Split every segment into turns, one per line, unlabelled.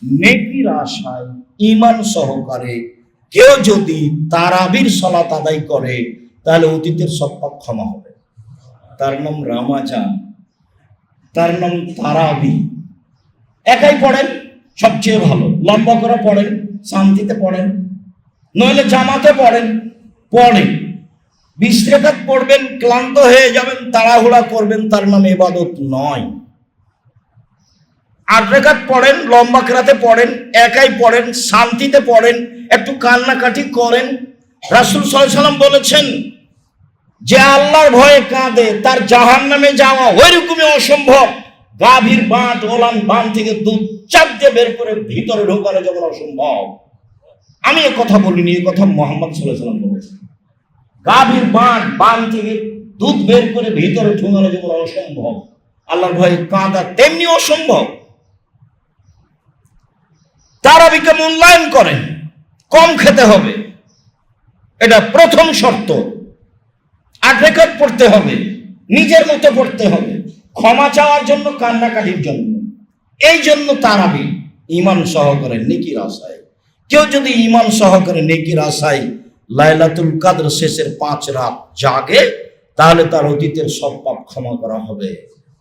নেকির আশায় ঈমান সহকারে কেউ যদি তারাবির সালাত আদায় করে তাহলে অতীতের সব পাপ ক্ষমা হবে। তার নাম রামাজান, তার নাম তারাবি। একাই পড়েন সবচেয়ে ভালো, লম্বা করে পড়েন, শান্তিতে পড়েন, নইলে জামাতে পড়েন। 20 রাকাত পড়বেন, ক্লান্ত হয়ে যাবেন, তাড়াহুড়া করবেন, তার নাম ইবাদত নয়। 8 রাকাত পড়েন, লম্বা কেরাতে পড়েন, একাই পড়েন, শান্তিতে পড়েন, একটু কান্নাকাটি করেন। রাসূল সাল্লাল্লাহু আলাইহি ওয়াসাল্লাম বলেছেন, যে আল্লাহর ভয়ে কাঁদে তার জাহান্নামে যাওয়া ওইরকমই অসম্ভব গাভীর বাঁট ওলান বান থেকে দুধ চাপ দিয়ে বের করে ভিতরে ঢোকানো যেমন অসম্ভব। আমি এ কথা বলিনি, এ কথা মুহাম্মদ সাল্লাল্লাহু আলাইহি ওয়াসাল্লাম বলেছেন। গাভীর বাঁট বান থেকে দুধ বের করে ভিতরে ঢোকানো যেমন অসম্ভব, আল্লাহর ভয়ে কাঁদা তেমনি অসম্ভব। তারাবিকে মূল্যায়ন করেন, কম খেতে হবে, এটা প্রথম শর্ত। 8 রাকাত পড়তে হবে, নিজের মতো পড়তে হবে, ক্ষমা চাওয়ার জন্য, কান্নাকাটির জন্য। এই জন্য তারাবি ঈমান সহকারে নেকির আশায়। কেউ যদি ঈমান সহকারে নেকির আশায় লাইলাতুল কদর শেষের 5 রাত জাগে তাহলে তার অতীতের সব পাপ ক্ষমা করা হবে।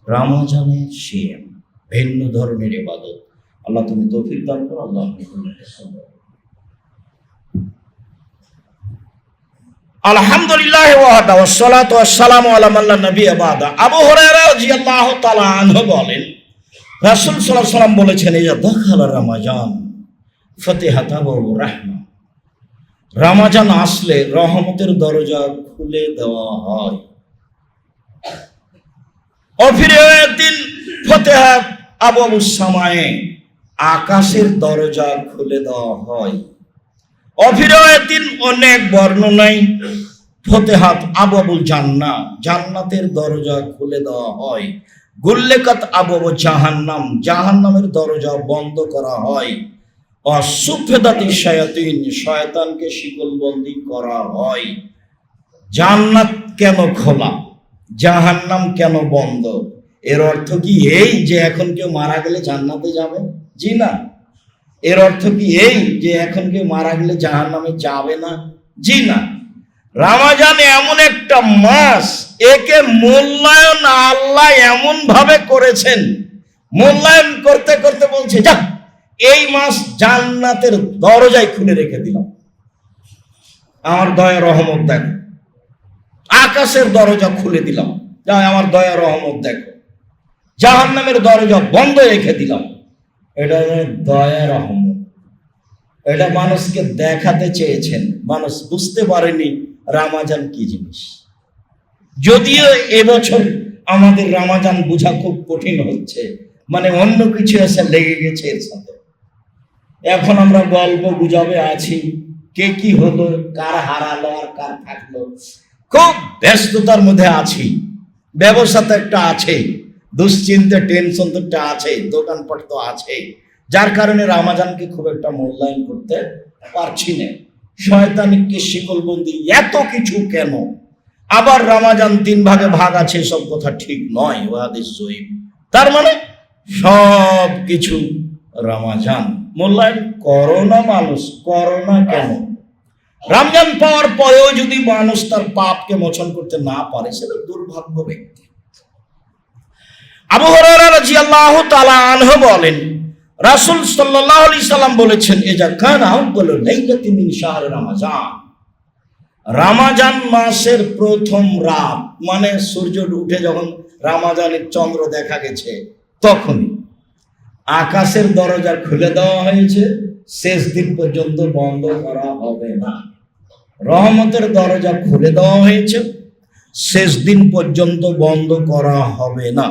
রমজানের সিয়াম ভিন্ন ধরনের ইবাদত। আল্লাহ তুমি তৌফিক দান করো। আল্লাহ আলহামদুলিল্লাহ ওয়াহদা ওয়াসসালাতু ওয়াসসালামু আলা মান লা নাবিয়্যা বাদা। আবু হুরায়রা রাদিয়াল্লাহু তাআলা আনহু বলেন, রাসূল সাল্লাল্লাহু আলাইহি ওয়াসাল্লাম বলেছেন, ইযা দাখালা রমাজান ফাতিহাত আবওয়াবুর রাহমা। রমাজান আসলে রহমতের দরজা খুলে দেওয়া হয়। অফিরিয়াতিন ফাতিহাত আবওয়াবুস সামায়ে, আকাশের দরজা খুলে দেওয়া হয়। অফিরিয়াতিন অনেক বর্ণনায় ফাতিহাত আবওয়াবুল জান্নাহ, জান্নাতের দরজা খুলে দেওয়া হয়। গুল্লিকাত আবওয়াবু জাহান্নাম, জাহান্নামের দরজা বন্ধ করা হয়। অসুফেদাতি শায়াতিন, শয়তানকে শিকলবন্দি করা হয়। জান্নাত কেন খোলা, জাহান্নাম কেন বন্ধ? এর অর্থ কি এই যে এখন কেউ মারা গেলে জান্নাতে যাবে? জি না। এর অর্থ কি এই যে এখন কেউ মারা গেলে জাহান্নামে যাবে না? জি না। রমজান এমন একটা মাস, একে মূল্যায়ন আল্লাহ এমন ভাবে করেছেন, মূল্যায়ন করতে করতে বলছে, যাক এই মাস জান্নাতের দরজায় খুলে রেখে দিলাম, আমার দয়া রহমত দেখো। আকাশের দরজা খুলে দিলাম, যা আমার দয়া রহমত দেখো। জাহান্নামের দরজা বন্ধ রেখে দিলাম, এটা দয়া রহমত। এটা মানুষকে দেখাতে চেয়েছেন, মানুষ বুঝতে পারেনি রমজান কি জিনিস। যদিও এবছর আমাদের রমজান বোঝা খুব কঠিন হচ্ছে, মানে অন্য কিছু এসে লেগে গেছে এর সাথে। এখন আমরা গল্প গুজবে আছি, কে কি হলো, কার হারালো আর কার থাকলো, খুব ব্যস্ততার মধ্যে আছি। ব্যবসা তো একটা আছে, দুশ্চিন্তা টেনশন তো একটা আছে, দোকানপাট তো আছে, যার কারণে রমজানকে খুব একটা মূল্যায়ন করতে পারছি না। শয়তানিকে শিকলবন্দি এত কিছু কেন? আবার রমজান 3 ভাগে ভাগ আছে, সব কথা ঠিক নয়, হাদিস সহিহ। তার মানে সব কিছু রমজান মূল্যায়ন করো না। মানুষ করো না কেন? রমজান পাওয়ার পরেও যদি মানুষ তার পাপকে মোচন করতে না পারে, সেটা দুর্ভাগ্য ব্যক্তি। আবু হুরায়রা রাদিয়াল্লাহু তাআলা আনহু বলেন, রাসূল সাল্লাল্লাহু আলাইহি সাল্লাম বলেছেন, ইজা কানা আউয়ালু লাইলাতিন মিন শাহর রমাজান, রমজান মাসের প্রথম রাত, মানে সূর্য উঠে যখন রমজানের চন্দ্র দেখা গেছে তখনই আকাশের দরজা খুলে দেওয়া হয়েছে, শেষ দিন পর্যন্ত বন্ধ করা হবে না। রহমতের দরজা খুলে দেওয়া হয়েছে, শেষ দিন পর্যন্ত বন্ধ করা হবে না।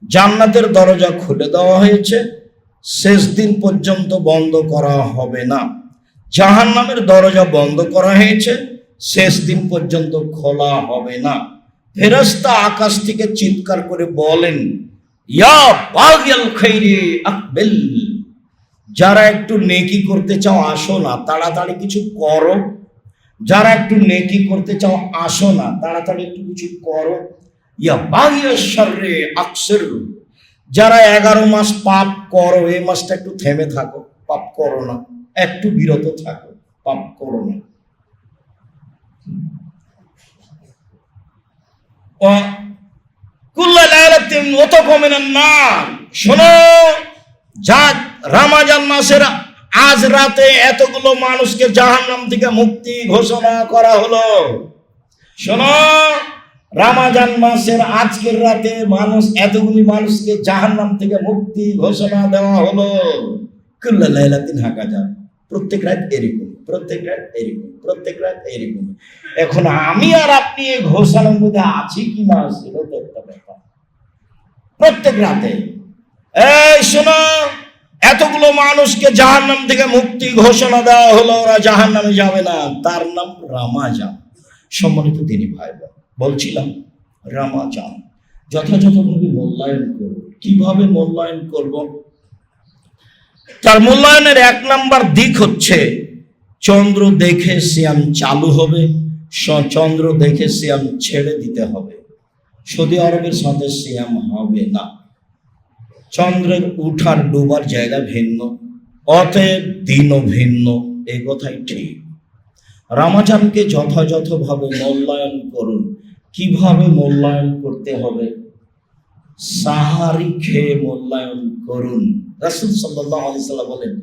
জান্নাতের দরজা খুলে দেওয়া হয়েছে, শেষ দিন পর্যন্ত বন্ধ করা হবে না। জাহান্নামের দরজা বন্ধ করা হয়েছে, শেষ দিন পর্যন্ত খোলা হবে না। ফেরেশতা আকাশ থেকে চিৎকার করে বলেন, ইয়া বাগিয়াল খাইরি আকবিল, যারা একটু নেকি করতে চাও আসো না, তাড়াতাড়ি কিছু করো। যারা একটু নেকি করতে চাও আসো না, তাড়াতাড়ি একটু কিছু করো। ইয়া বাগিয়াশ শাররি আকসির, যারা 11 মাস পাপ করো, এই মাসটা একটু থেমে থাকো, পাপ করো না, একটু বিরত থাকো, পাপ করো না। শোনো, যাক রমজান মাসের আজ রাতে এতগুলো মানুষকে জাহান্নাম থেকে মুক্তি ঘোষণা করা হলো। শোনো, রমজান মাসের আজকের রাতে এতগুলি মানুষকে জাহান্নাম থেকে মুক্তি ঘোষণা দেওয়া হলো। কুল্লা লাইলাতিন হাকাজা, প্রত্যেক রাত এরকম, প্রত্যেক রাত এরকম, প্রত্যেক রাত এরকম। এখন আমি আর আপনি এই ঘোষণার মধ্যে আছি কি না, সেটাও তো একটা ব্যাপার। প্রত্যেক রাতে এই শোনো, এতগুলো মানুষকে জাহান্নাম থেকে মুক্তি ঘোষণা দেওয়া হলো, ওরা জাহান্নামে যাবে না, তার নাম রমজান। সম্মানিত দিনী ভাই বোন, বলছিলাম রমজান যথাযথভাবে মূল্যায়ন করব। কিভাবে মূল্যায়ন করব? তার মূল্যায়নের 1 নাম্বার দিক হচ্ছে চন্দ্র দেখে সিয়াম চালু হবে, চন্দ্র দেখে সিয়াম ছেড়ে দিতে হবে। সৌদি আরবের সাথে সিয়াম হবে না। চন্দ্রের উঠার ডোবার জায়গা ভিন্ন, অতএব দিনও ভিন্ন, এই কথাই ঠিক। রমজানকে যথাযথভাবে মূল্যায়ন করুন। কিভাবে মূল্যায়ন করতে হবে? সাহারি খেয়ে মূল্যায়ন করুন। রাসূল সাল্লাল্লাহু আলাইহি ওয়াসাল্লাম বলেন,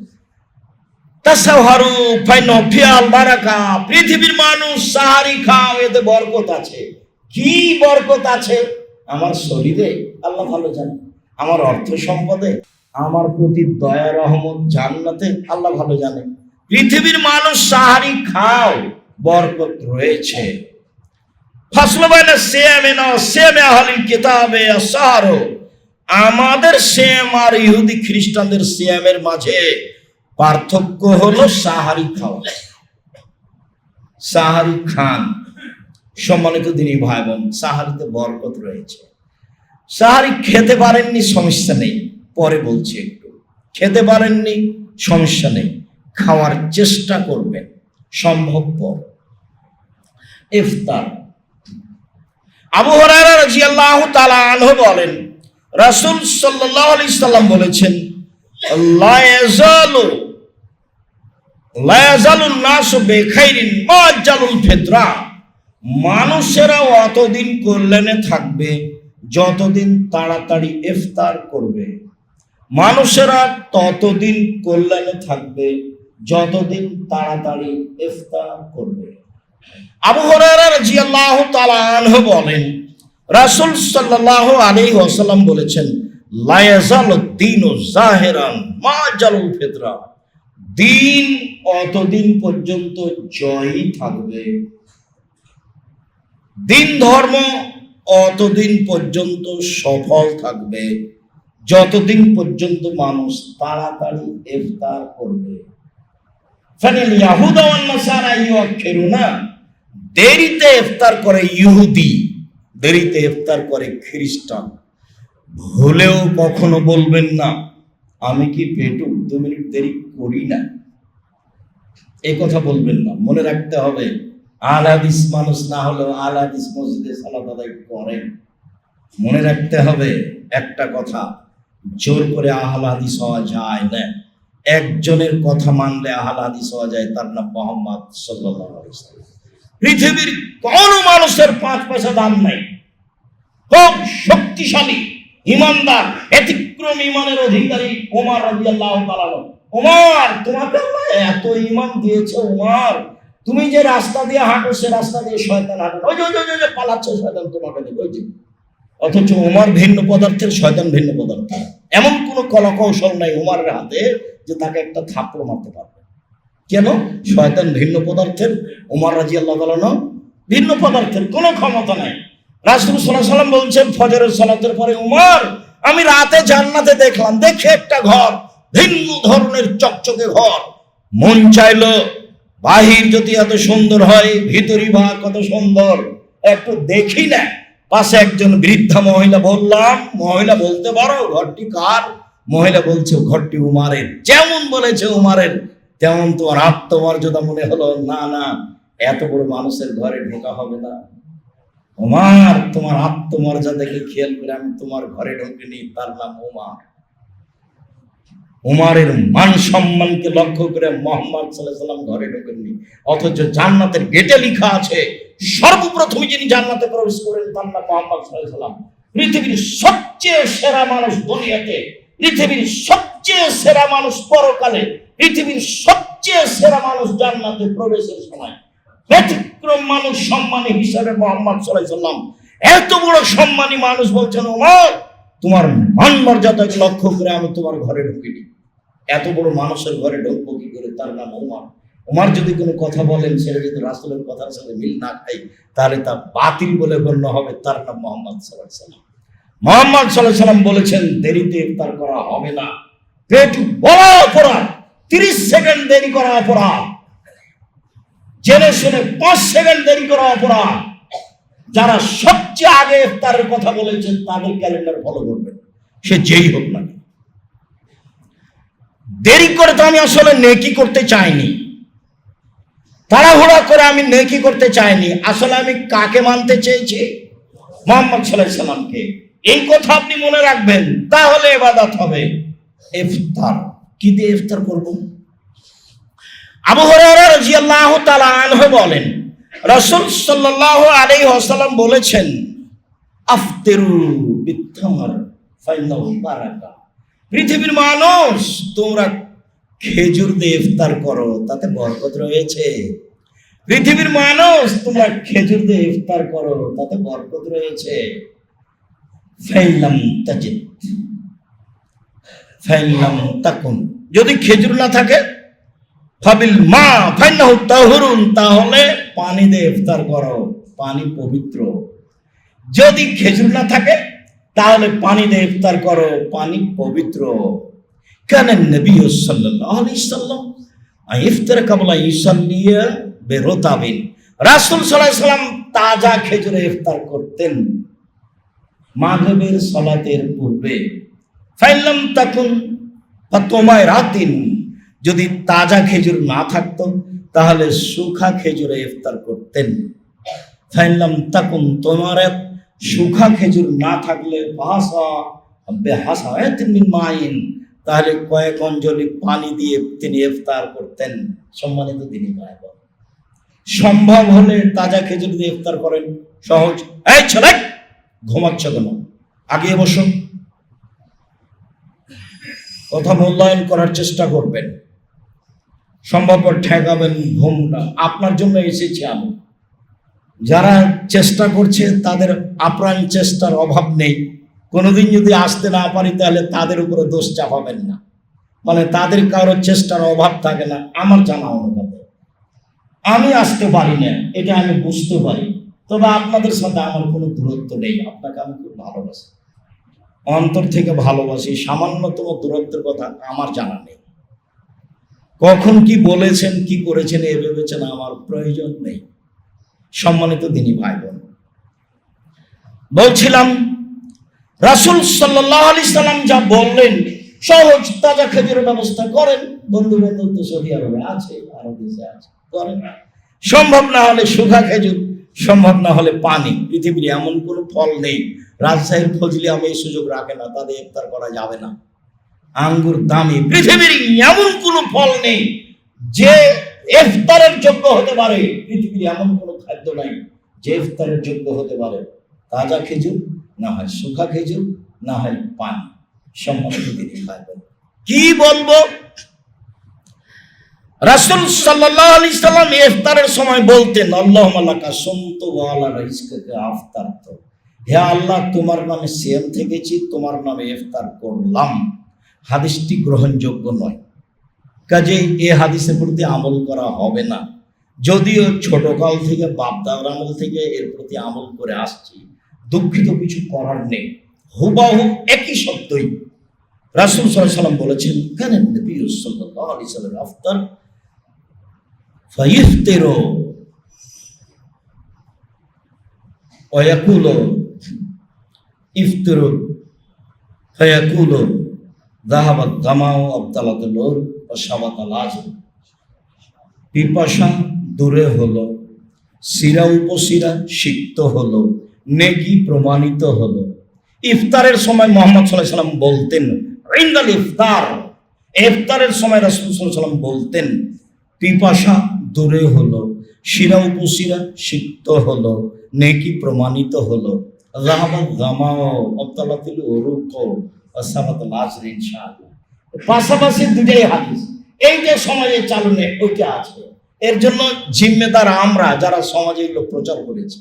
তাসাহারু ফাইনা ফিয়াল বারাকা, পৃথিবীর মানুষ সাহারি খাও, এতে বরকত আছে। কি বরকত আছে? আমার শরীরে, আল্লাহ ভালো জানে। আমার অর্থ সম্পদে, আমার প্রতি দয়া রহমত, জান্নাতে, আল্লাহ ভালো জানে। পৃথিবীর মানুষ সাহারি খাও, বরকত রয়েছে। আমাদের সিয়াম আর ইহুদি খ্রিস্টানদের সিয়ামের মাঝে পার্থক্য হলো সাহারি খাওয়া। সাহারি খান। সম্মানিত দিনী ভাই বোন, সাহারিতে বরকত রয়েছে। সাহারি খেতে পারেননি, সমস্যা নেই, পরে বলছি একটু। খেতে পারেননি, সমস্যা নেই, খাওয়ার চেষ্টা করবেন সম্ভবপর। ইফতার। আবু হুরায়রা রাদিয়াল্লাহু তাআলা আনহু বলেন, রাসূল সাল্লাল্লাহু আলাইহি সাল্লাম বলেছেন, লা ইয়াজালুন নাসু বিখাইরিন মা জালুল ফিতরা। মানুষেরা অতদিন কল্যাণে থাকবে যতদিন তাড়াতাড়ি ইফতার করবে। মানুষেরা ততদিন কল্যাণে থাকবে যতদিন তাড়াতাড়ি ইফতার করবে। আবু হুরায়রা রাদিয়াল্লাহু তাআলা আনহু বলেন, রাসূল সাল্লাল্লাহু আলাইহি ওয়াসাল্লাম বলেছেন, লা ইয়াজালু দ্বীনু যাহিরান মা জালুল ফিতরা। দিন অতদিন পর্যন্ত জয়ী থাকবে, দিন ধর্ম অতদিন পর্যন্ত সফল থাকবে যতদিন পর্যন্ত মানুষ তাড়াতাড়ি ইফতার করবে। ফানিল ইয়াহুদা ওয়ান নাসারা ইউআখিরুনা। দেরিতে ইফতার করে ইহুদি, দেরিতে ইফতার করে খ্রিস্টান। ভুলেও কখনো বলবেন না আমি কি পেটু 2 মিনিট দেরি করি না, এই কথা বলবেন না। মনে রাখতে হবে, আহলে হাদিস মানুষ না হলেও আহলে হাদিস মসজিদে সালাত আদায় করেন। মনে রাখতে হবে একটা কথা, জোর করে আহলে হাদিস হওয়া যায় না। একজনের কথা মানলে আহলে হাদিস হওয়া যায়, তার নাম মুহাম্মদ সাল্লাল্লাহু আলাইহি ওয়াসাল্লাম। পৃথিবীর কোন মানুষের 5 পয়সা দাম নাই। খুব শক্তিশালী ইমানদার, ব্যতিক্রম ইমানের অধিকারী ওমর রাদিয়াল্লাহু তাআলা। ওমর, তোমাকে আল্লাহ এত ঈমান দিয়েছে ওমর, তুমি যে রাস্তা দিয়ে হাঁটো সে রাস্তা দিয়ে শয়তান হাঁটে, ওই যে পালাচ্ছে শয়তান তোমাকে দেখে, ওই যে। অথচ ওমর ভিন্ন পদার্থের, শয়তান ভিন্ন পদার্থের। এমন কোন কলাকৌশল নাই ওমরের হাতে যে তাকে একটা থাপ্পড় মারতে পারবে। কেন? শয়তান ভিন্ন পদার্থের, ওমর রাদিয়াল্লাহু তাআলা ভিন্ন পদার্থের, কোনো ক্ষমতা নাই। রাসূল সাল্লাল্লাহু আলাইহি ওয়াসাল্লাম বলছেন ফজরের সালাতের পরে, ওমর আমি রাতে জান্নাতে দেখলাম, দেখে একটা ঘর, ভিন্ন ধরনের চকচকে ঘর। মন চাইলো বাহির যদি এত সুন্দর হয়, ভিতরি বা কত সুন্দর, একটু দেখি না। পাশে একজন বৃদ্ধা মহিলা, বললাম মহিলা বলতে পারো ঘরটি কার? মহিলা বলছে ঘরটি উমারের। যেমন বলেছে উমারের, তেমন তোমার আত্মমর্যাদা মনে হলো, না না, এত বড় মানুষের ঘরে ঢোকা হবে না। ওমর, তোমার আত্মমর্যাদাকে খেয়াল করে আমি তোমার ঘরে ঢুকিনি, তার নাম ওমর। উমারের মান সম্মানকে লক্ষ্য করে মুহাম্মদ সাল্লাল্লাহু আলাইহি ওয়াসাল্লাম ঘরে ঢোকেননি, অথচ জান্নাতের গেটে লেখা আছে সর্বপ্রথম যিনি জান্নাতে প্রবেশ করেন তার নাম মুহাম্মদ সাল্লাল্লাহু আলাইহি ওয়াসাল্লাম। পৃথিবীর সবচেয়ে সেরা মানুষ দুনিয়াতে, পৃথিবীর সবচেয়ে সেরা মানুষ পরকালে, পৃথিবীর সবচেয়ে সেরা মানুষ জান্নাতে প্রবেশের সময় ব্যতিক্রম মানুষ সম্মানী হিসাবে মুহাম্মদ সাল্লাল্লাহু আলাইহি ওয়াসাল্লাম। এত বড় সম্মানী মানুষ বলছেন, ওমর তোমার মান মর্যাদাকে লক্ষ্য করে আমি তোমার ঘরে ঢুকিনি। এত বড় মানুষের ঘরে ঢুকবো কি করে? তার নাম ওমর। ওমর যদি কোনো কথা বলেন সেটা যদি রাসূলের কথার সাথে মিল না খায় তাহলে তা বাতিল বলে গণ্য হবে। তার নাম মুহাম্মদ সাল্লাল্লাহু আলাইহি ওয়াসাল্লাম। মুহাম্মদ সাল্লাল্লাহু আলাইহি ওয়াসাল্লাম বলেছেন দেরিতে ইফতার করা হবে না। পেট বড় অপরাধ, 30 সেকেন্ড দেরি করা অপরাধ, জেনে শুনে 5 সেকেন্ড দেরি করা অপরাধ। যারা সবচেয়ে আগে ইফতারের কথা বলেছেন তাদের ক্যালেন্ডার ফলো করবেন, সে যেই হোক না। দেরি করে তো আমি আসলে নেকি করতে চাইনি, তাড়াহুড়া করে আমি নেকি করতে চাইনি। আসলে আমি কাকে মানতে চেয়েছি? মুহাম্মদ সাল্লাল্লাহু আলাইহি ওয়াসাল্লামকে। এই কথা আপনি মনে রাখবেন, তাহলে ইবাদত হবে। ইফতার কি দিয়ে ইফতার করব? আবু হুরায়রা রাদিয়াল্লাহু তাআলা আনহু বলেন, রাসূল সাল্লাল্লাহু আলাইহি ওয়াসাল্লাম বলেছেন, আফতিরু বিত্তামর ফাইন্নাহু বারাকা। পৃথিবীর মানুষ, তোমরা খেজুর দিয়ে ইফতার করো, তাতে বরকত রয়েছে। পৃথিবীর মানুষ, তোমরা খেজুর দিয়ে ইফতার করো, তাতে বরকত রয়েছে। ফাইলাম তাজিদ ফাইলাম তাকুন, যদি খেজুর না থাকে, ফাবিল মা ফাইন্নাহু তাহুরুন, তাহলে পানি দিয়ে ইফতার করো, পানি পবিত্র। যদি খেজুর না থাকে তাহলে পানি দিয়ে ইফতার করো, পানি পবিত্র। কারণ নবী সাল্লাল্লাহু আলাইহি ওয়াসাল্লাম ইফতার কাবলা ইসাল্লিয়া বিরতাবিন, রাসূল সাল্লাল্লাহু আলাইহি ওয়াসাল্লাম তাজা খেজুরে ইফতার করতেন মাগরিবের সালাতের পূর্বে। ফাইলাম তাকুন ফাতমায় রাতিন, যদি তাজা খেজুর না থাকতো তাহলে শুখা খেজুরে ইফতার করতেন। ফাইলাম তাকুন তোমারাত, শুখা খেজুর না থাকলে তাহলে কয়েক অঞ্জলি পানি দিয়ে তিনি ইফতার করতেন। সম্মানিত দিনী ভাই বোন, সম্ভব হলে তাজা খেজুর দিয়ে ইফতার করেন, সহজ। এই ছেলে ঘুমাচ্ছ কেন? আগিয়ে বসো, কথা মূল্যায়ন করার চেষ্টা করবেন, সম্ভবপর ঠেকাবেন ঘুমটা। আপনার জন্য এসেছি আমি। যারা চেষ্টা করছে তাদের আপ্রাণ চেষ্টার অভাব নেই। কোনোদিন যদি আসতে না পারি তাহলে তাদের উপরে দোষ চাপাবেন না, মানে তাদের কারোর চেষ্টার অভাব থাকে না। আমার জানা অনুপাতে আমি আসতে পারি না, এটা আমি বুঝতে পারি, তবে আপনাদের সাথে আমার কোনো দূরত্ব নেই। আপনাকে আমি খুব ভালোবাসি, অন্তর থেকে ভালোবাসি। সামান্যতম দূরত্বের কথা আমার জানা নেই। কখন কি বলেছেন, কি করেছেন এ ভেবেছেন আমার প্রয়োজন নেই। সম্মানিত দিনী ভাই বোন, বলছিলাম রাসূল সাল্লাল্লাহু আলাইহি সাল্লাম যা বললেন, সহজ তাজা খেজুরের ব্যবস্থা করেন। বন্ধু বান্ধব তো সৌদি আরবে আছে, আরো দেশে আছে, করেন। সম্ভব না হলে শুখা খেজুর, সম্ভব না হলে পানি। পৃথিবীর এমন কোনো ফল নেই, রাজশাহীর ফজলি আমি এই সুযোগ রাখে না, তাদের ইফতার করা যাবে না। আঙ্গুর দামি, পৃথিবীর এমন কোনো ফল নেই যে ইফতারের যোগ্য হতে পারে। পৃথিবীর এমন কোনো খাদ্য নাই যে ইফতারের যোগ্য হতে পারে। তাজা খেজুর, না হয় শুখা খেজুর, না হয় পানি। সম্মানিত দিনী ভাই বোন, কি বলবো? রাসূল সাল্লাল্লাহু আলাইহি সাল্লাম ইফতারের সময় বলতেন, আল্লাহুম্মা লাকা সুমতু ওয়া আলা রিজকিকা আফতারতু, হে আল্লাহ তোমার নামে সিয়াম থেকেছি, তোমার নামে ইফতার করলাম। হাদিসটি গ্রহণযোগ্য নয়, কাজেই এই হাদিসের প্রতি আমল করা হবে না। যদিও ছোটকাল থেকে বাপদাদার আমল থেকে এর প্রতি আমল করে আসছি, দুঃখিত, কিছু করার নেই। হুবাহু একই শব্দই রাসূল সাল্লাল্লাহু আলাইহি সাল্লাম বলেছেন, কানা নবী সাল্লাল্লাহু আলাইহি সাল্লাম আফতার ফাইফতিরু ওয়া ইয়াকুলু ইফতিরু ফায়াকুলু যাহাবাত জামাউ আবতালাতুল নূর ওয়া শাবাতাল আজম। পিপাসা দূরে হলো, শিরা উপশিরা সিক্ত হলো, নেকি প্রমাণিত হলো। ইফতারের সময় মুহাম্মদ সাল্লাল্লাহু আলাইহি ওয়াসাল্লাম বলতেন, ইনদাল ইফতার, ইফতারের সময় রাসূল সাল্লাল্লাহু আলাইহি ওয়াসাল্লাম বলতেন, পিপাসা দূরে হলো, শিরা উপশিরা সিক্ত হলো, নেকি প্রমাণিত হলো। যাহাবাত জামাও আবতালাতিল উরুক ওয়াসাবাতুল আজর ইনশাআল্লাহ। পাশাপাশি দুটাই হাদিস এই যে সমাজে চালনে ওইটা আছে। এর জন্য জিম্মেদার আমরা যারা সমাজে এগুলো প্রচার করেছি,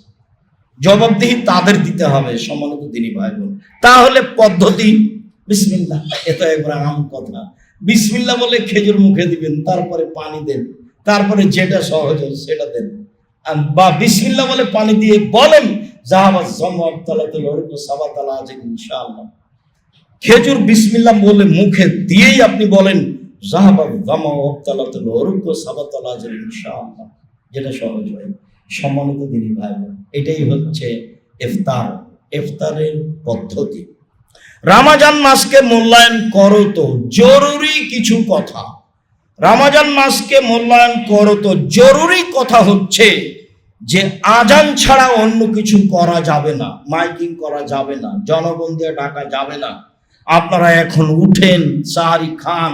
জবাবদিহি তাদের দিতে হবে। সম্মানিত দিনী ভাই বোন, তাহলে পদ্ধতি বিসমিল্লাহ, এটা একবার আম কথা। বিসমিল্লাহ বলে খেজুর মুখে দিবেন, তারপরে পানি দেন, তারপরে যেটা সহজ হয় সেটা দেন। বা বিসমিল্লাহ বলে পানি দিয়ে বলেন জাহাবাজ জামাতালাতুল উরুক সাবাতাল আজর ইনশাআল্লাহ। খেজুর বিসমিল্লাহ বলে মুখে দিয়েই আপনি বলেন জাহাবাজ জামাতালাতুল উরুক সাবাতাল আজর ইনশাআল্লাহ, যেটা সহজ হয়। সম্মানিত দিনী ভাই বোন, এটাই হচ্ছে ইফতার, ইফতারের পদ্ধতি। রমজান মাসকে মূল্যায়ন করো তো, জরুরি কিছু কথা। রমজান মাসকে মূল্যায়ন করো তো জরুরি কথা হচ্ছে যে আজান ছাড়া অন্য কিছু করা যাবে না, মাইকিং করা যাবে না, জনগণ দিয়ে ডাকা যাবে না। আপনারা এখন উঠেন, সাহারি খান,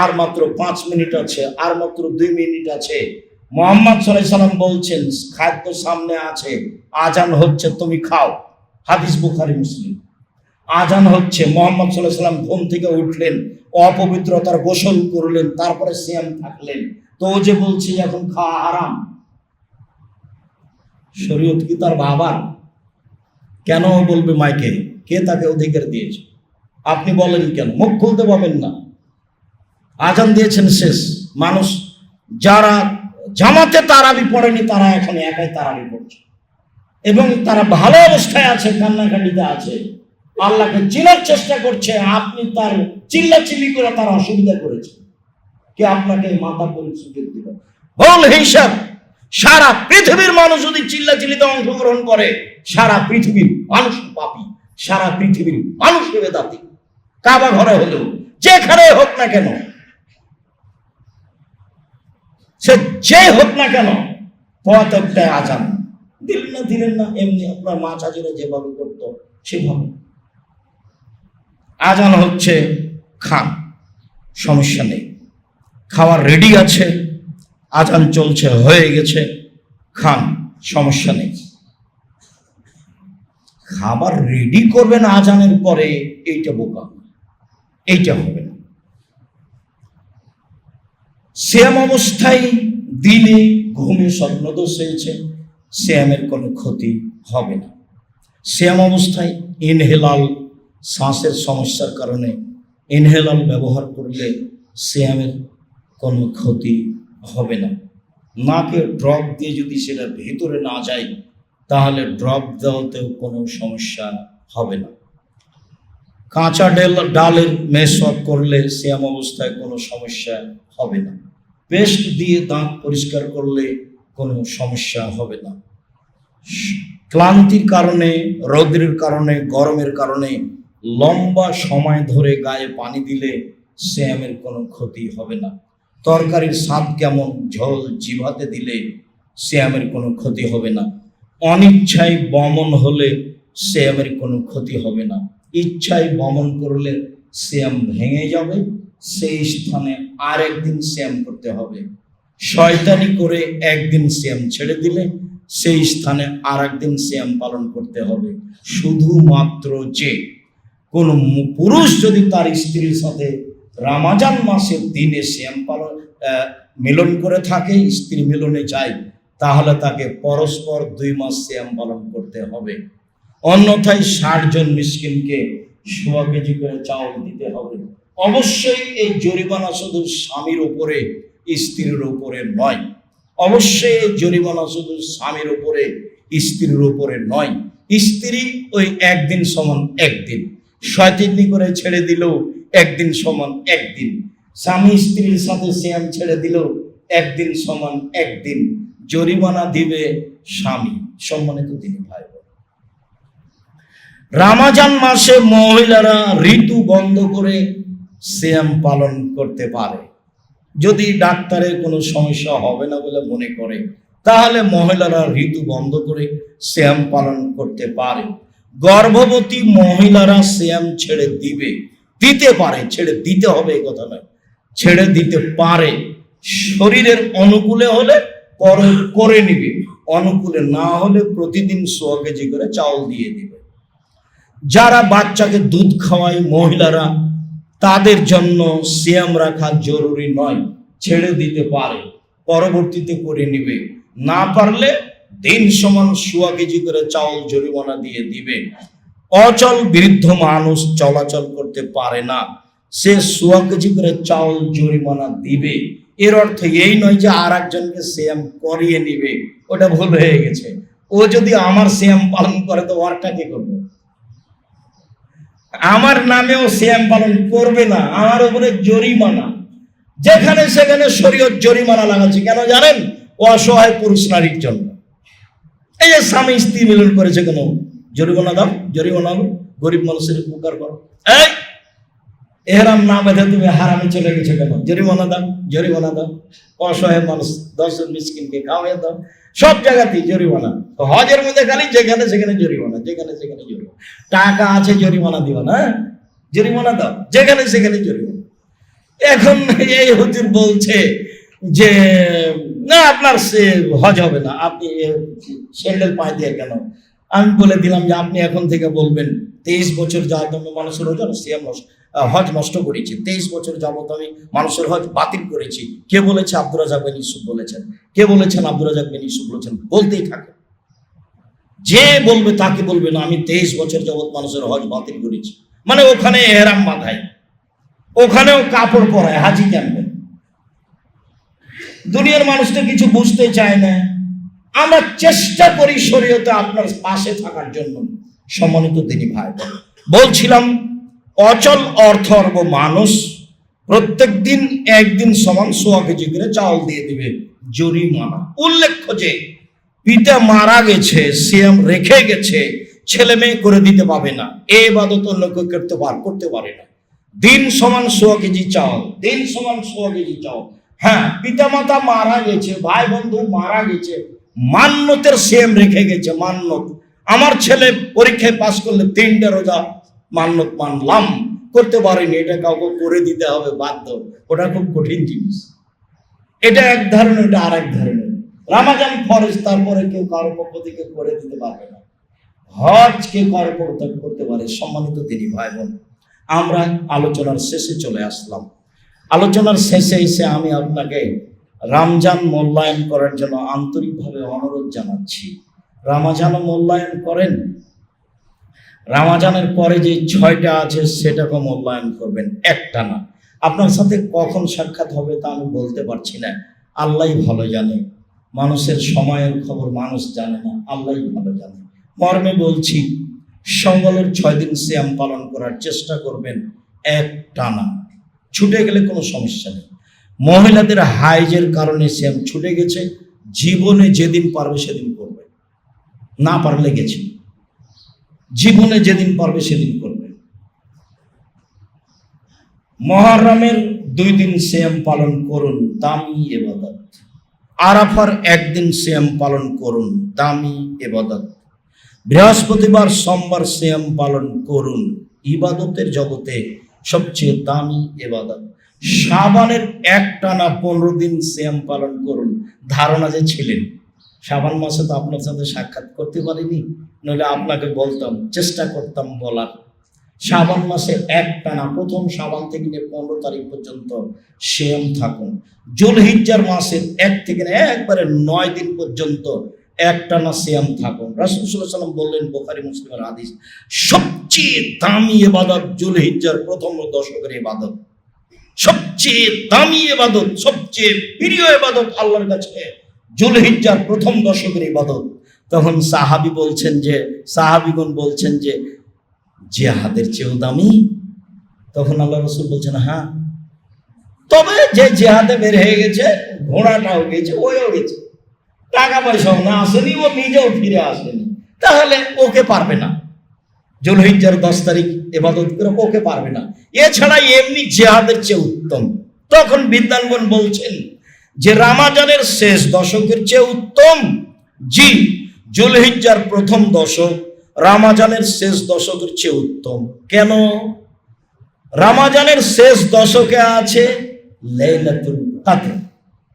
আর মাত্র 5 মিনিট আছে, আর মাত্র 2 মিনিট আছে। মুহাম্মদ সাল্লাল্লাহু আলাইহি ওয়াসাল্লাম বলছেন খাদ্য সামনে আছে, আজান হচ্ছে, তুমি খাও। হাদিস বুখারী মুসলিম। আজান হচ্ছে, মুহাম্মদ সাল্লাল্লাহু আলাইহি ওয়াসাল্লাম ঘুম থেকে উঠলেন, অপবিত্রতার গোসল করলেন, তারপরে সিয়াম থাকলেন। তো ও যে বলছে এখন খাওয়া হারাম, শরীয়ত কি তার বাবার? কেন বলবে মাইকে? কে তাকে অধিকার দিয়েছে? আপনি বলেন কেন? মুখ খুলতে পাবেন না। আজান দিয়েছেন, শেষ। মানুষ যারা জামাতে তারাবি পড়েনি তারা এখন একাই তারাবি পড়ছে, এবং তারা ভালো অবস্থায় আছে, কান্নাকাটিতে আছে, আল্লাহকে চিনার চেষ্টা করছে। আপনি তার চিল্লাচিল্লি করে তার অসুবিধা করেছে, কে আপনাকে মাথা পরিচয় দিল? ভুল হিসাব। সারা পৃথিবীর মানুষ যদি চিল্লাচিল্লিতে অংশগ্রহণ করে, সারা পৃথিবীর মানুষ পাপী, সারা পৃথিবীর মানুষ বেদাতি। কাবা ঘরে হলেও, যেখানে হোক না কেন, সে যে হোক না কেন, পথ একটাই, আজান দিলেন না, এমনি আপনার মা চাচিরা যেভাবে করতো সেভাবে। আজান হচ্ছে, খান, সমস্যা নেই। খাওয়ার রেডি আছে, আজান চলছে, হয়ে গেছে, খান, সমস্যা নেই। খাবার রেডি করবেন আজানের পরে, এইটা বোকা, এইটা হবে না। সিয়াম অবস্থায় দিনে ঘুমে স্বপ্নদোষ হয়েছে, সিয়ামের কোনো ক্ষতি হবে না। সিয়াম অবস্থায় ইনহেলাল, শ্বাসের সমস্যার কারণে ইনহেলাল ব্যবহার করলে সিয়ামের কোনো ক্ষতি হবে না। নাকে ড্রপ দিয়ে যদি সেটা ভেতরে না যায়, তাহলে ড্রপ দেওয়াতেও কোনো সমস্যা হবে না। কাঁচা ডালের মেসওয়াক করলে সিয়াম অবস্থায় কোনো সমস্যা হবে না। পেস্ট দিয়ে দাঁত পরিষ্কার করলে কোনো সমস্যা হবে না। ক্লান্তির কারণে, রৌদ্রের কারণে, গরমের কারণে লম্বা সময় ধরে গায়ে পানি দিলে সিয়ামের কোনো ক্ষতি হবে না। তরকারির স্বাদ কেমন, ঝোল জিভাতে দিলে সিয়ামের কোনো ক্ষতি হবে না। অনিচ্ছায় বমন হলে সিয়ামের কোনো ক্ষতি হবে না। ইচ্ছায় বমন করলে সিয়াম ভেঙে যাবে, সেই স্থানে আর একদিন সিয়াম করতে হবে। শয়তানি করে একদিন সিয়াম ছেড়ে দিলে সেই স্থানে আর একদিন সিয়াম পালন করতে হবে। শুধুমাত্র যে কোনো পুরুষ যদি তার স্ত্রীর সাথে রমজান মাসের দিনে সিয়াম পালন মিলন করে থাকে, স্ত্রী মিলনে যায়, তাহলে তাকে পরস্পর 2 মাস সিয়াম পালন করতে হবে। অন্যথায় 60 জন মিসকিনকে 1.5 কেজি করে চাউল দিতে হবে। অবশ্যই এই জরিমানা শুধু স্বামীর উপরে, স্ত্রীর উপরে নয়। অবশ্যই এই জরিমানা শুধু স্বামীর উপরে, স্ত্রীর উপরে নয়। স্ত্রী ওই একদিন সমান একদিন, 6 করে ছেড়ে দিলেও একদিন সমান একদিন। স্বামী স্ত্রীর সাথে সিয়াম ছেড়ে দিলেও একদিন সমান একদিন। জরিমানা দিবে স্বামী। সম্মানিত দিনী ভাই, রমজান মাসে মহিলারা ঋতু বন্ধ করে সিয়াম পালন করতে পারে, যদি ডাক্তারের কোনো সমস্যা হবে না বলে মনে করে, তাহলে মহিলারা ঋতু বন্ধ করে সিয়াম পালন করতে পারে। গর্ভবতী মহিলারা সিয়াম ছেড়ে দিতে পারে, ছেড়ে দিতে হবে এই কথা নয়, ছেড়ে দিতে পারে। শরীরের অনুকূলে হলে পরে করে নিবে, অনুকূলে না হলে প্রতিদিন 100 কেজি করে চাউল দিয়ে দিবে। যারা বাচ্চাকে দুধ খাওয়ায় মহিলারা, তাদের জন্য সিয়াম রাখা জরুরি নয়, ছেড়ে দিতে পারে, পরবর্তীতে করে নিবে। না পারলে দিন সমান 100 কেজি করে চাউল জরিমানা দিয়ে দিবে। অচল বৃদ্ধ মানুষ চলাচল করতে পারে না, সে 100 কেজি করে চাউল জরিমানা দিবে। এর অর্থ এই নয় যে আর একজনকে সিয়াম করিয়ে নিবে, ওটা ভুল হয়ে গেছে। ও যদি আমার সিয়াম পালন করে তো ওরটা কি করবে? আমার নামেও সিয়াম পালন করবে না, আমার উপরে জরিমানা। যেখানে সেখানে শরীয়ত জরিমানা লাগাচ্ছে কেন জানেন? অসহায় পুরুষ নারীর জন্য। এই যে স্বামী স্ত্রী মিলন করেছে, কেন জরিমানা দাও, জরিমানা দাও, গরিব মানুষের উপকার করো। এই এহরাম না বেঁধে তুমি হারামে চলে গেছো কেন? জরিমানা দাও, জরিমানা দাও। অসহায় মানুষ 10 জন মিসকিনকে খাওয়াই দাও। সব জায়গাতেই জরিমানা। হজের মধ্যে খালি যেখানে সেখানে জরিমানা, যেখানে সেখানে জরিমানা। টাকা আছে জরিমানা দিবা না, জরিমানা দাও, যেখানে সেখানে জরিমানা। এখন এই হুজুর বলছে যে না আপনার সে হজ হবে না, আপনি স্যান্ডেল পায়ে দিয়ে কেন? আমি বলে দিলাম যে আপনি এখন থেকে বলবেন 23 বছর যাবত আমি মানুষের হজ নষ্ট করেছি, 23 বছর যাবত আমি মানুষের হজ বাতিল করেছি। কে বলেছে? আব্দুর রাজ্জাক বিন ইউসুফ বলেছেন। কে বলেছেন? আব্দুর রাজ্জাক বিন ইউসুফ বলেছেন। বলতেই থাকে, যে বলবে তাকে বলবে না আমি 23 বছর যাবত মানুষের হজ বাতিল করেছি। মানে ওখানে এহরাম বাঁধায়, ওখানেও কাপড় পরায়, হাজি ক্যাম্পে। দুনিয়ার মানুষ তো কিছু বুঝতে চায় না। আমরা চেষ্টা করি শরীয়তে আপনার পাশে থাকার জন্য। সম্মানিত দিনী ভাই, বলছিলাম অচল অর্থর্ব মানুষ প্রত্যেক দিন একদিন সমান 100 কেজি করে চাউল দিয়ে দিবে, জরিমানা। উল্লেখ্য যে পিতা মারা গেছে, সিয়াম রেখে গেছে, ছেলে মেয়ে করে দিতে পাবে না, এ ইবাদত অন্য কেউ করতে পারে না। দিন সমান 100 কেজি চাউল, দিন সমান 100 কেজি চাউল। হ্যাঁ, পিতা মাতা মারা গেছে, ভাই বন্ধু মারা গেছে, মান্যতের সিয়াম রেখে গেছে, মান্যত। আমার ছেলে পরীক্ষায় পাস করলে 3টা রোজা মান্যত মানলাম, করতে পারিনি, এটা কাউকে করে দিতে হবে বাধ্য। ওটা খুব কঠিন জিনিস। এটা এক ধরনের, এটা আর এক ধরনের। রামাজান ফরজ, তারপরে কেউ কারো পক্ষ থেকে করে দিতে পারবে না। হজ কে কারো করতে পারে। সম্মানিত দিনী ভাই বোন, আমরা আলোচনার শেষে চলে আসলাম। আলোচনার শেষে এসে আমি আপনাকে রমজান মূল্যায়ন করার জন্য আন্তরিকভাবে অনুরোধ জানাচ্ছি। রমজান মূল্যায়ন করেন, রমজানের পরে যে 6টা আছে সেটাকে মূল্যায়ন করবেন, একটা না। আপনার সাথে কখন সাক্ষাৎ হবে তা আমি বলতে পারছি না, আল্লাহই ভালো জানে। মানুষের সময়ের খবর মানুষ জানে না, আল্লাহই ভালো জানে। মর্মে বলছি, সঙ্গলের 6 দিন সিয়াম পালন করার চেষ্টা করবেন একটানা। ছুটে গেলে কোনো সমস্যা নেই। মহিলাদের হাইজের কারণে সিয়াম ছুটে গেছে, জীবনে যেদিন পারবে সেদিন করবে, না পারলে গেছে। জীবনে যেদিন পারবে সেদিন করবে। মুহররমের 2 দিন সিয়াম পালন করুন, দামি ইবাদত। আরাফার 1 দিন সিয়াম পালন করুন, দামি ইবাদত। বৃহস্পতিবার সোমবার সিয়াম পালন করুন, ইবাদতের জগতে সবচেয়ে দামি ইবাদত। শাবানের একটানা 15 দিন সিয়াম পালন করুন। ধারণা যে ছিলেন, শাবান মাসে তো আপনার সাথে সাক্ষাৎ করতে পারিনি, নইলে আপনাকে বলতাম, চেষ্টা করতাম বলার। শাবান মাসে একটানা প্রথম শাবান থেকে 15 তারিখ পর্যন্ত সিয়াম থাকুন। জুলহিজ্জার মাসের 1 থেকে একবারে 9 দিন পর্যন্ত একটানা সিয়াম থাকুন। রাসূল সাল্লাল্লাহু আলাইহি ওয়াসাল্লাম বললেন, বুখারী মুসলিমের হাদিস, সবচেয়ে দামি ইবাদত জুলহিজ্জার প্রথম দশকের ইবাদত। সবচেয়ে দামি ইবাদত, সবচেয়ে প্রিয় ইবাদত আল্লাহর কাছে জুলহিজ্জার প্রথম দশকের ইবাদত। তখন সাহাবীগণ বলছেন যে জিহাদের চেয়েও দামি? তখন আল্লাহ রাসূল বলছেন, হ্যাঁ, তবে যে জিহাদে বের হয়ে গেছে, ঘোড়াটাও গেছে, ওইও গেছে, টাকা পয়সাও না আসেনি, ও নিজেও ফিরে আসেনি, তাহলে ওকে পারবে না। জুলহিজ্জার 10 তারিখ ইবাদত করে ওকে পারবে না। এছাড়া এমনি জিহাদের চেয়ে উত্তম। তখন বিদ্বানগণ বলছেন যে রামাজানের শেষ দশকের চেয়ে উত্তম? জি, জুলহিজ্জার প্রথম দশক রামাজানের শেষ দশকের চেয়ে উত্তম। কেন? রামাজানের শেষ দশকে আছে লাইলাতুল কদর,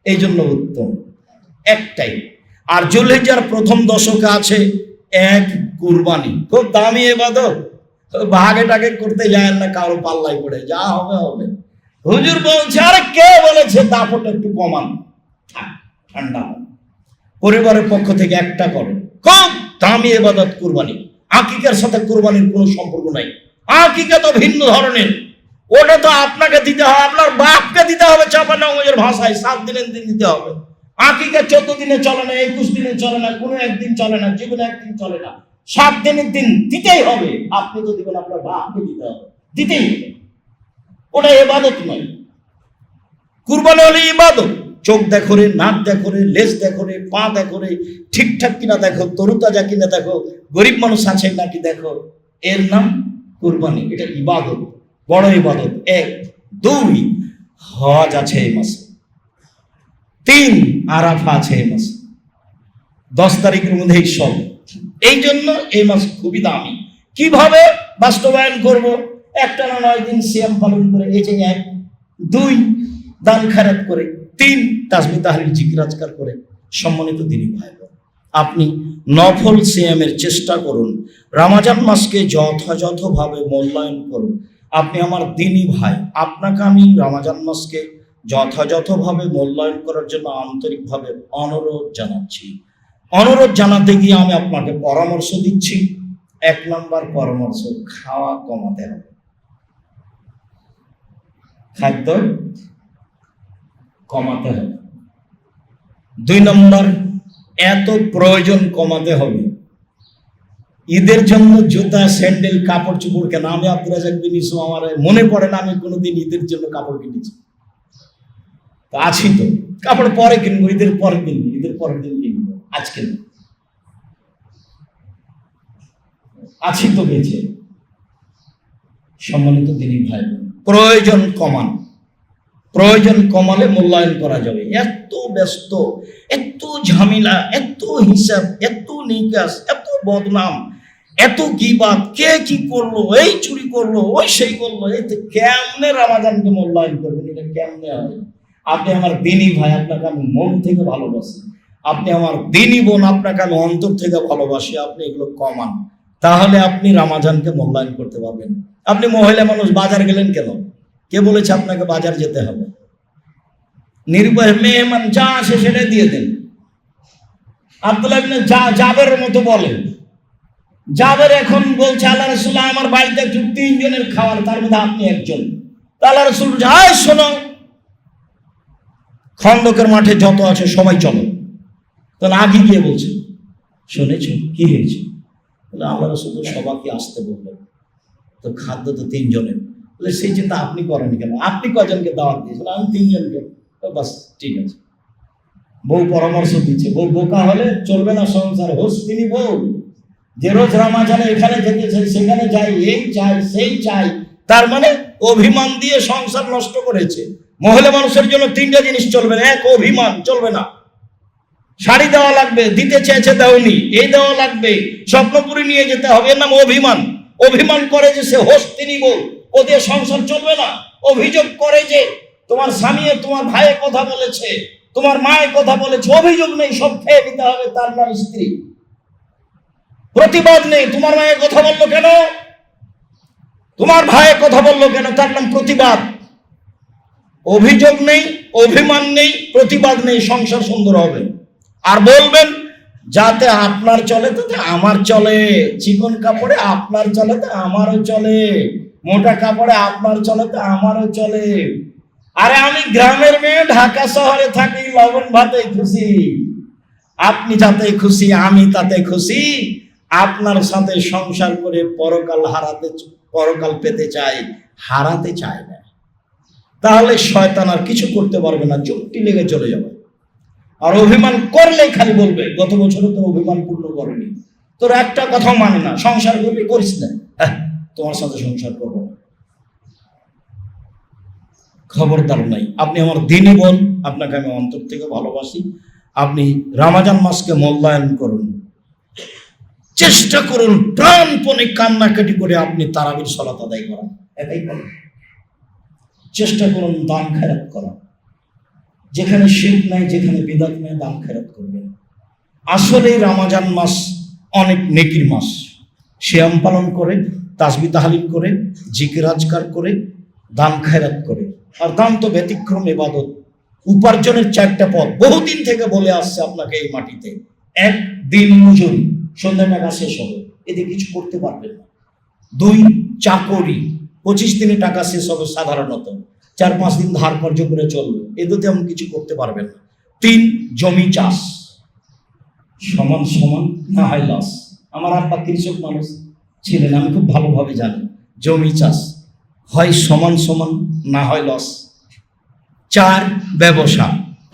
এই জন্য উত্তম একটাই। আর জুলহিজ্জার প্রথম দশকে আছে এক কুরবানি, খুব দামি ইবাদত। ভাগে টাগে করতে যায় না, কারো পাল্লাই পড়ে যা হবে হবে। হুজুর বলছে, আরে কে বলেছে দাপট একটু কমান, ঠান্ডা পরিবারের পক্ষ থেকে একটা করো। খুব দামি ইবাদত কুরবানি। আকিকার সাথে কুরবানির কোনো সম্পর্ক নাই। আকিকা তো ভিন্ন ধরনের, ওটা তো আপনাকে দিতে হবে, আপনার বাপকে দিতে হবে। চাঁপানগরের ভাষায় 7 দিনের দিন দিতে হবে। আকিকা 14 দিনে চলে না, 21 দিনে চলে না, কোনো একদিন চলে না, জীবনে একদিন চলে না। 7 দিনের দিন দিতেই হবে। আপনি তো দিবেন, আপনার বাপকে দিতে হবে, দিতেই হবে। ওটা ইবাদত নয়। কুরবানি হলে ইবাদত। চোখ দেখো রে, নাক দেখো রে, লেজ দেখো রে, পা দেখো রে, ঠিকঠাক কিনা দেখো, তরুতাজা কিনা দেখো, গরিব মানুষ আছে নাকি দেখো, এর নাম কুরবানি। এটা ইবাদত, বড় ইবাদত। 1 2 হজ আছে এই মাসে, 3 আরাফা আছে এই মাসে, 10 তারিখের মধ্যে সব। এই জন্য এই মাস খুবই দামি। কিভাবে বাস্তবায়ন করব? একটা না 9 দিন সিয়াম পালন করে, এই যে 1 2 দান খায়রাত করে, 3 তাসবিহ তাহলিল জিকির আজকার করে। সম্মানিত দিনী ভাই, আপনি নফল সিয়ামের চেষ্টা করুন, রমজান মাসকে যথাযথভাবে মূল্যায়ন করুন। আপনি আমার দিনী ভাই, আপনাকে আমি রমজান মাসকে যথাযথভাবে মূল্যায়ন করার জন্য আন্তরিকভাবে অনুরোধ জানাচ্ছি। অনুরোধ জানাতে গিয়ে আমি আপনাকে পরামর্শ দিচ্ছি। 1 নম্বর পরামর্শ, খাওয়া কমাতে হবে। খাদ্য কমাতে হবে। 2 নম্বর, এত প্রয়োজন কমাতে হবে। ঈদের জন্য জুতা, স্যান্ডেল, কাপড় চোপড় কেন? আমি আব্দুর রাজাক বিন ইউসুফ, আমার মনে পড়ে না আমি কোনোদিন ঈদের জন্য কাপড় কিনেছি। আছি তো, কাপড় পরে কিনবো, ঈদের পরে কিনবো, ঈদের পরের দিন কিনবো, আজকে না। আছি তো বেঁচে। সম্মানিত দিনী ভাই, প্রয়োজন কমান। প্রয়োজন কমালে মূল্যায়ন করা যাবে। এত ব্যস্ত, এত ঝামেলা, এত হিসাব, এত নিকাশ, এত বদনাম, এত গীবাত, কে কি করলো, এই চুরি করলো, ওই সেই করলো, এতে কেমনে রমজানকে মূল্যায়ন করবেন? এটা কেমনে হবে? আপনি আমার দিনী ভাই, আপনাকে আমি মন থেকে ভালোবাসি। আপনি আমার দিনী বোন, আপনাকে আমি অন্তর থেকে ভালোবাসি। আপনি এগুলো কমান, তাহলে আপনি রমজানকে মূল্যায়ন করতে পারবেন। আপনি মহিলা মানুষ, বাজার গেলেন কেন? কে বলেছে আপনাকে বাজার যেতে হবে? নির্ভয় মেহমান যা আসে সেটা দিয়ে দেন। আব্দুল্লাহ ইবনে জাবের মতো বলেন। জাবের এখন বলছে, আল্লাহ রাসূল আমার বাড়িতে একটু 3 জনের খাওয়ার, তার মধ্যে আপনি একজন। আল্লাহ রাসূল যাই শোনো, খন্দকের মাঠে যত আছে সবাই চলো। তাহলে আগে গিয়ে বলছে, শুনেছো কি হয়েছে? আল্লাহ রাসূল সবাইকে আসতে বললেন, তো খাদ্য তো 3 জনের। বলে সেই চিন্তা আপনি করেন কেন? আপনি কয়জনকে দাওয়াত দিয়েছেন? আমি 3 জনকে। বাস ঠিক আছে। বউ পরামর্শ দিচ্ছে, বউ বোকা হলে চলবে না সংসার। হোস তিনি বউ, যে রোজ রমজানে এখানে যেতে চাই, সেখানে যাই, এই চাই সেই চাই, তার মানে অভিমান দিয়ে সংসার নষ্ট করেছে। মহিলা মানুষের জন্য 3টা জিনিস চলবে না। 1, অভিমান চলবে না। শাড়ি দেওয়া লাগবে, দিতে চেয়েছে দেওনি, এই দেওয়া লাগবে, স্বপ্নপুরি নিয়ে যেতে হবে, এর নাম অভিমান। অভিমান করে যে সে হোস তিনি বউ, ও দিয়ে সংসার চলবে না। অভিযোগ করে যে তোমার স্বামী তোমার ভাইয়ের কথা বলেছে, তোমার মায়ের কথা বলেছে, অভিযোগ নেই, সব খেয়ে নিতে হবে, তার নাম স্ত্রী। প্রতিবাদ নেই, তোমার মায়ের কথা বললো কেন, তোমার ভাইয়ের কথা বললো কেন, তার নাম প্রতিবাদ। অভিযোগ নেই, অভিমান নেই, প্রতিবাদ নেই, সংসার সুন্দর হবে। আর বলবেন যাতে আপনার চলে তাতে আমার চলে, চিকন কাপড়ে আপনার চলে তো আমারও চলে, মোটা কাপড়ে আপনার চলে তো আমারও চলে। আরে আমি গ্রামের মেয়ে, ঢাকা শহরে থাকি, লবণ ভাতে খুশি। আপনি যাতে খুশি, আমি তাতে খুশি। আপনার সাথে সংসার করে পরকাল পেতে চাই, হারাতে চাই না। তাহলে শয়তান আর কিছু করতে পারবে না, চুপটি লেগে চলে যাবে। আর অভিমান করলে খালি বলবে গত বছরে তোর অভিমান পূর্ণ করেনি, তোর একটা কথা মানে না, সংসার করবি করিস না, তোমার সাথে সংসার করবো না। খবরদার নাই। আপনি আমার দিনই বোন, আপনাকে আমি অন্তর থেকে ভালোবাসি। আপনি রমজান মাসকে মূল্যায়ন করুন, চেষ্টা করুন প্রাণপণে কান্নাকাটি করে আপনি তারাবির সালাত আদায় করেন, এটাই করেন। চেষ্টা করুন দান খেরাত করা, যেখানে শিরক নাই, যেখানে বিদআত নাই, দান খেরাত করবেন। আসলে রমজান মাস অনেক নেকির মাস। সিয়াম পালন করে, তাসবিহ তাহলিল করে, জিকির আজকার করে, দান খেরাত করে। আর দান তো ব্যতিক্রম ইবাদত। উপার্জনের 4টা পথ বহুদিন থেকে বলে আসছে আপনাকে এই মাটিতে। 1, দিন মজুরি, সন্ধ্যা টাকা শেষ হবে, এতে কিছু করতে পারবেন না। 2, চাকরি, 25 দিনে টাকা শেষ হবে সাধারণত, 4-5 দিন ধার কর্য করে চলবে, এতে তেমন কিছু করতে পারবেন না। 3, জমি চাষ, সমান সমান না হয় লস। আমার আব্বা কৃষক মানুষ ছিলেন, আমি খুব ভালোভাবে জানি। জমি চাষ হয় সমান সমান, না হয় লস। 4, ব্যবসা।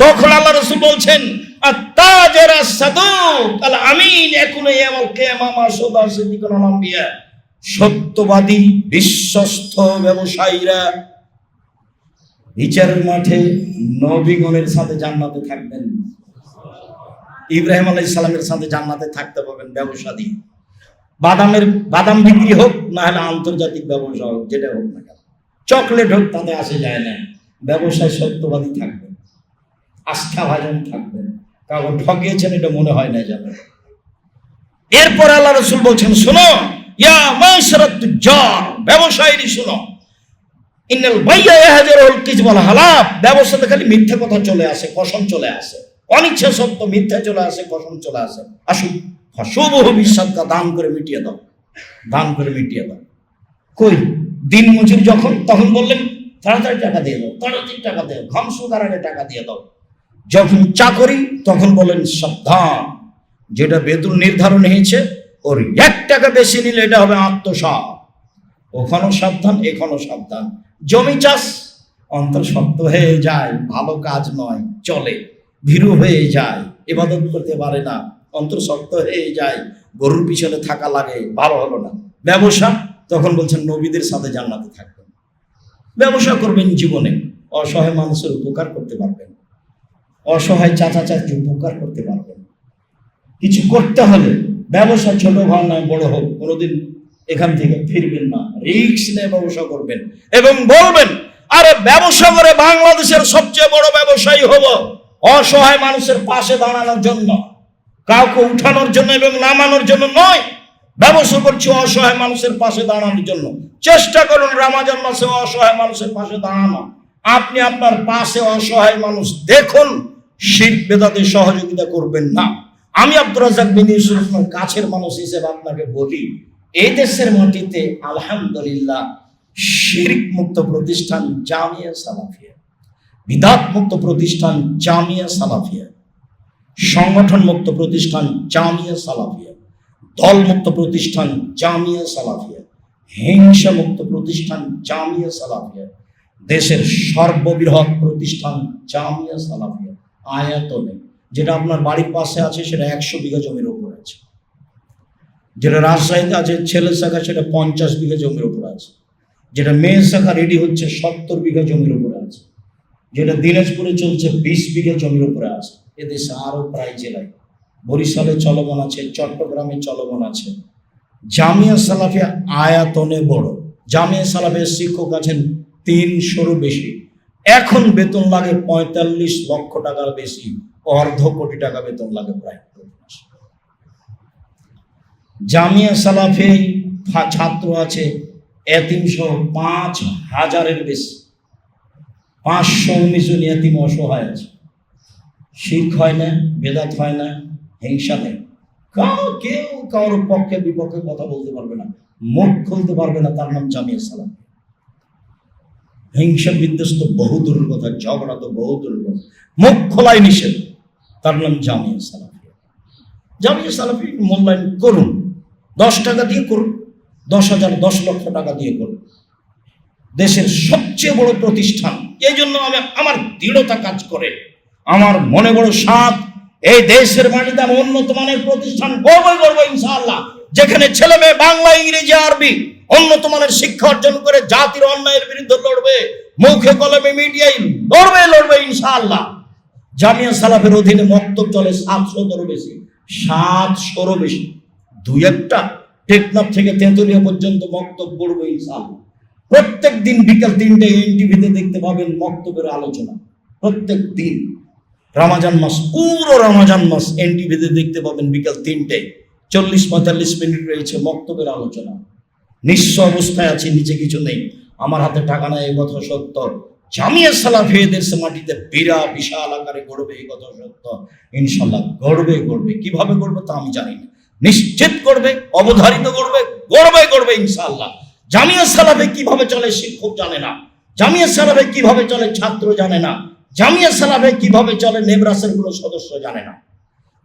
তখন আল্লাহ রাসূল বলছেন আত-তাজির আস-সাদুক আল-আমিন ইয়াকুনু ইয়াউমাল কিয়ামাহ মা শুহাদা সিদ্দিকুন ওয়াল আম্বিয়া। সত্যবাদী বিশ্বস্ত ব্যবসায়ীরা বিচারের মাঠে নবীগণের সাথে জান্নাতে থাকবেন। ইব্রাহিম আলাইহিস সালামের সাথে জান্নাতে থাকতে পাবেন ব্যবসা দিয়ে। বাদাম বিক্রি হোক, না হলে আন্তর্জাতিক ব্যবসা হোক, যেটা হোক না কেন, চকলেট হোক, তাতে আসে যায় না। ব্যবসায় সত্যবাদী থাকবেন, আস্থাভাজন থাকবেন, কাউকে ঠকিয়েছেন এটা মনে হয় না যেন। এরপর আল্লাহ রাসূল বলছেন, শোনো ইয়া মাশারাত তুজ্জার, ব্যবসায়ী শোনো, ইন্নাল বাইয়া ইয়াহজারুল কিযব ওয়াল হালাফ। ব্যবসাতে খালি মিথ্যা কথা চলে আসে, কসম চলে আসে, অনিচ্ছা সত্য মিথ্যা চলে আসে, কসম চলে আসে। আসুন ফাশুবহু বিসাদকা, দান করে মিটিয়ে দাও, দান করে মিটিয়ে দাও। কই দিন মজুর যখন, তখন বললেন তাড়াতাড়ি টাকা দিয়ে দাও, তাড়াতাড়ি টাকা দিয়ে দাও, ঘাম শুকার আগে টাকা দিয়ে দাও। যখন চাকরি, তখন বলেন সাবধান, যেটা বেতন নির্ধারণ হয়েছে ওর 1 টাকা বেশি নিলে এটা হবে আত্মসাৎ, ওখানেও সাবধান, এখানেও সাবধান। জমি চাষ, অন্তর শক্ত হয়ে যায়, ভালো কাজ নয়, চলে, ভীরু হয়ে যায়, ইবাদত করতে পারে না, অন্তর শক্ত হয়ে যায়, গরুর পিছনে থাকা লাগে, ভালো হলো না। ব্যবসা, তখন বলছেন নবীদের সাথে জান্নাতে থাকবেন। ব্যবসা করবেন, জীবনে অসহায় মানুষের উপকার করতে পারবেন, অসহায় চাচা চাচি উপকার করতে পারবেন। কিছু করতে হলে ব্যবসা ছোট হোক নয় বড় হোক, কোনোদিন এখান থেকে ফিরবেন না, রিস্ক নিয়ে ব্যবসা করবেন এবং বলবেন আরে ব্যবসা করে বাংলাদেশের সবচেয়ে বড় ব্যবসায়ী হব। অসহায় মানুষের পাশে দাঁড়ানোর জন্য, কাউকে উঠানোর জন্য এবং নামানোর জন্য নয়, ব্যবসা করছি অসহায় মানুষের পাশে দাঁড়ানোর জন্য। চেষ্টা করুন রমজান মাসে অসহায় মানুষের পাশে দাঁড়ানো। আপনি আপনার পাশে অসহায় মানুষ দেখুন, শিরক বেদাতে সহযোগিতা করবেন না। আমি আব্দুর রাজ্জাক বিন ইউসুফ কাছের মানুষ হিসেবে আপনাকে বলি, এই দেশের মাটিতে আলহামদুলিল্লাহ শিরক মুক্ত প্রতিষ্ঠান জামিয়া সালাফিয়া, বিদআত মুক্ত প্রতিষ্ঠান জামিয়া সালাফিয়া, সংগঠন মুক্ত প্রতিষ্ঠান জামিয়া সালাফিয়া, দল মুক্ত প্রতিষ্ঠান জামিয়া সালাফিয়া, হিংসা মুক্ত প্রতিষ্ঠান জামিয়া সালাফিয়া, দেশের সর্ববৃহৎ প্রতিষ্ঠান জামিয়া সালাফিয়া। আয়াতনে যেটা আপনার বাড়ির পাশে আছে সেটা 100 বিঘা জমির উপর আছে, যেটা রাজশাহীতে আছে ছেলে শাখা সেটা 50 বিঘা জমির উপর আছে, যেটা মেয়ে শাখা রেডি হচ্ছে 70 বিঘা জমির উপরে আছে, যেটা দিনাজপুরে চলছে 20 বিঘা জমির উপরে আছে। এদেশে আরো প্রায় জেলায়, বরিশালে চলমান আছে, চট্টগ্রামে চলমান আছে। জামিয়া সালাফিয়া আয়াতনে বড়। জামিয়া সালাফিয়ার শিক্ষক আছেন 300-রও বেশি। এখন বেতন লাগে 45 লক্ষ টাকার বেশি, 1/2 কোটি টাকা বেতন লাগে প্রায়। জামিয়া সালাফি ছাত্র আছে এতিমসহ 5000-এর বেশি, 519 জন এতিম অসহায় আছে। শিরক হয় না, বেদাত হয় না, হিংসা নেই, কেউ কারোর পক্ষে বিপক্ষে কথা বলতে পারবে না, মুখ খুলতে পারবে না, তার নাম জামিয়া সালাফি। হিংসা বিধ্বস্ত বহু দূরের কথা, ঝগড়া তো বহু দূরের কথা, মুখ খোলাই নিষেধ, তার নাম জামিয়া সালাফি। জামিয়া সালাফি মূল্যায়ন করুন, 10 টাকা দিয়ে করুন, 10,000 10 লক্ষ টাকা দিয়ে করুন। দেশের সবচেয়ে বড় প্রতিষ্ঠান, এই জন্য আমার দৃঢ়তা কাজ করে, আমার মনে বড় সাথ, এই দেশের মাটিতে আমি উন্নত মানের প্রতিষ্ঠান গর্ব ইনশাআল্লাহ, যেখানে ছেলে মেয়ে বাংলা, ইংরেজি, আরবি উন্নত মানের শিক্ষা অর্জন করে জাতির অন্যায়ের বিরুদ্ধে লড়বে, মুখে কলমে মিডিয়ায় লড়বে ইনশাআল্লাহ। জামিয়া সালাফের অধীনে মক্তব চলে 700-ও বেশি, 700-ও বেশি। দুই একটা টেকনাফ থেকে তেঁতুলিয়া পর্যন্ত মক্তব পড়বে ইনশাআল্লাহ। প্রত্যেক দিন বিকাল 3টায় এনটিভিতে দেখতে পাবেন মক্তবের আলোচনা। প্রত্যেক দিন রমজান মাস, পুরো রমজান মাস এনটিভিতে দেখতে পাবেন বিকাল 3টায় 40-45 মিনিট রয়েছে মক্তবের আলোচনা। নিঃস্ব অবস্থায় আছি, নিচে কিছু নেই, আমার হাতে টাকা নাই, এই কথা সত্য। জামিয়া সালাফি দেশের মাটিতে বিশাল আকারে গড়বে, এই কথা সত্য। ইনশাল্লাহ গড়বে। কিভাবে গড়বে তা আমি জানি না, নিশ্চিত করবে, অবধারিত গড়বে ইনশাআল্লাহ। জামিয়া সালাফে কিভাবে চলে শিক্ষক জানে না, জামিয়া সালাফে কিভাবে চলে ছাত্র জানে না, জামিয়া সালাফে কিভাবে চলে নেবরাসের কোনো সদস্য জানে না।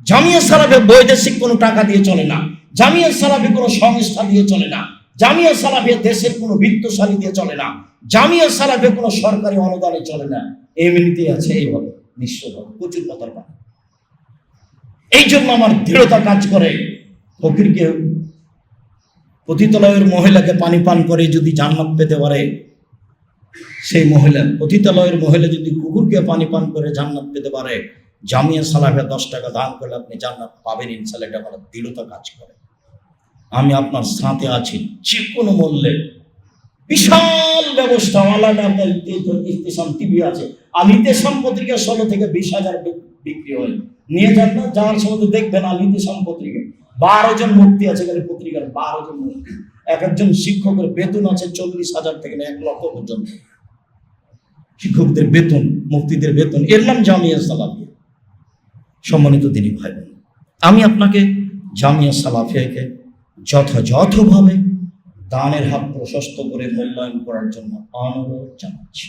জামিয়া সালাফে বৈদেশিক কোনো টাকা দিয়ে চলে না, জামিয়া সালাফে কোনো সংস্থা দিয়ে চলে না, জামিয়া সালাফে দেশের কোনো বিত্তশালী দিয়ে চলে না, জামিয়া সালাফে কোনো সরকারি অনুদানে চলে না। এমনিতেই আছে এইভাবে নিঃস্বভাবে, প্রচুর কথার পায়। এই জন্য আমার দৃঢ়তা কাজ করে, ফকিরকে পতিতালয়ের মহিলাকে পানি পান করে যদি জান্নাত পেতে পারে, সেই মহিলা, পতিতালয়ের মহিলা যদি কুকুরকে পানি পান করে জান্নাত পেতে পারে, জামিয়া সালাফে 10 টাকা দান করলে আপনি জান্নাত পাবেন ইনশাআল্লাহ। এটা আমার দৃঢ়তা কাজ করে। আমি আপনার সাথে আছি যে কোনো মূল্যে। বিশাল ব্যবস্থা, আলাদা ইতিসাম টিভি আছে, আল ইতিসাম পত্রিকা 16 থেকে 20,000 বিক্রি হয়। নিয়ে যান না, যাওয়ার সময় দেখবেন আল ইতিসাম পত্রিকা 12 জন মুফতি আছে, এখানে পত্রিকার 12 জন মুফতি। এক একজন শিক্ষকের বেতন আছে 40,000 থেকে 1 লক্ষ পর্যন্ত। শিক্ষকদের বেতন, মুফতিদের বেতন, এর নাম জামিয়া সালাফিয়া। সম্মানিত দিনী ভাই বোন, আমি আপনাকে জামিয়া সালাফিয়াকে যথাযথভাবে দানের হাত প্রশস্ত করে মূল্যায়ন করার জন্য অনুরোধ জানাচ্ছি।